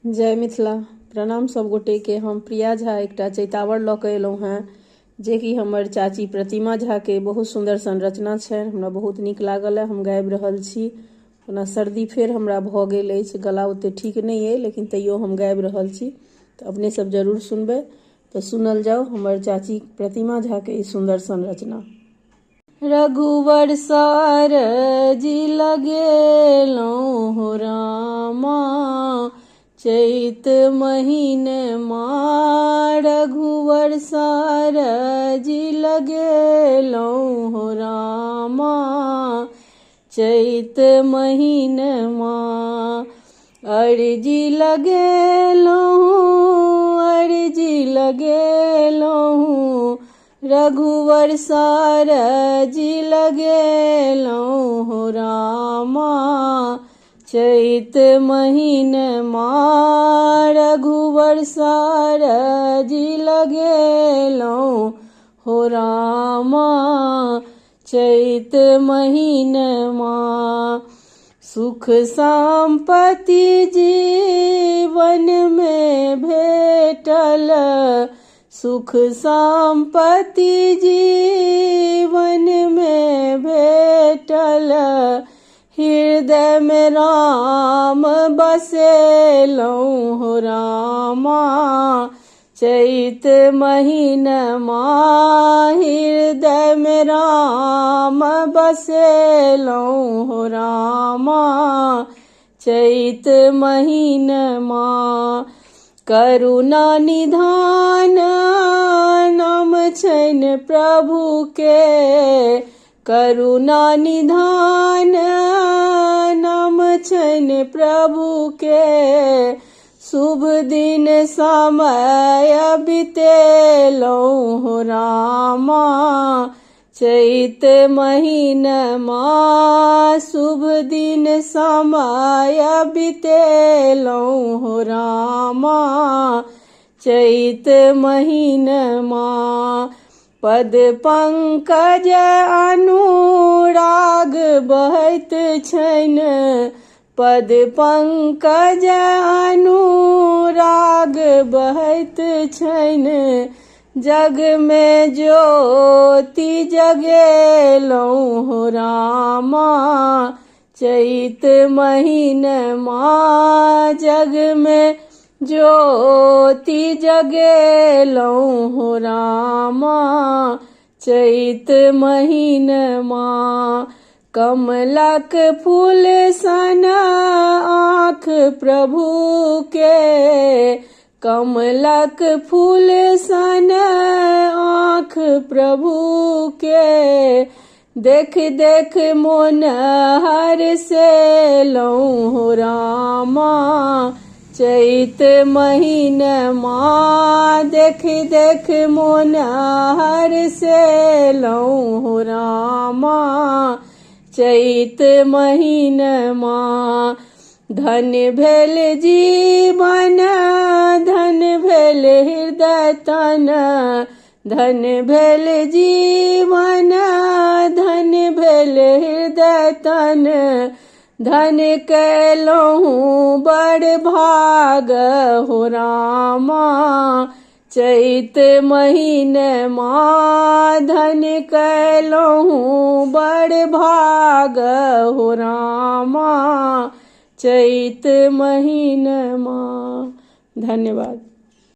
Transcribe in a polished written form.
जय मिथिला। प्रणाम सब गोटे के। हम प्रिया झा एकटा चैतावर लऽ कऽ एलहुँ हेँ, जे कि हमर चाची प्रतिमा झा के बहुत सुंदर संरचना छनि। हमरा बहुत नीक लागल है, हम गाबि रहल छी। ओना सर्दी फेर हमरा भऽ गेल अछि, गला ओते ठीक नहीं है, लेकिन तैयो हम गाबि रहल छी, तो अपने सब जरूर सुनबै। तो सुनल जाओ हमर चाची प्रतिमा झा के ई सुंदर संरचना। रघुवर सार जी लगेलहुँ हो रामा, चैत महीन माँ रघुवर सार जी लगेलहुँ हो रामा, चैत महीन माँ अर्जी लगेलहुँ, अर्जी लगेलहुँ, रघुवर सार जी लगेलहुँ हो रामा, चैत महीन माँ रघुवर सार जी लगेलहुँ हो रामा, चैत महीन माँ। सुख संपत्ति जीवन में भेटल, सुख संपत्ति जीवन में भेटल, हृदय में राम बसेलहुँ हो रामा, चैत महीन माँ हृदय में राम बसेलहुँ हो रामा, चैत महीन माँ। करुणा निधान नाम छनि प्रभु के, करुणा निधान नाम छनि प्रभु के, शुभ दिन समय बितेलहुँ हो रामा, चैत महीन माँ शुभ दिन समय बितेलहुँ हो रामा, चैत महीन माँ। पद पंकज अनुराग बहैत छनि, पद पंकज अनुराग बहैत छनि, जग में ज्योति जगेलहुँ हो रामा, चैत महीन माँ जग में ज्योति जगेलहुँ हो रामा, चैत महीन माँ। कमलक फूल सन आँख प्रभु के, कमलक फूल सन आँख प्रभु के, देख देख मोन हर्षेलहुँ हो रामा, चैत महीन माँ देख देख मोन हर्षेलहुँ हो रामा, चैत महीन माँ। धन भेल जीवन धन भेल हृदय तन, धन भेल जीवन धन भेल हृदय तन, धन कैलहुँ बड़ भाग हो रामा, चैत महीन माँ धन कैलहुँ बड़ भाग हो रामा, चैत महीन माँ। धन्यवाद।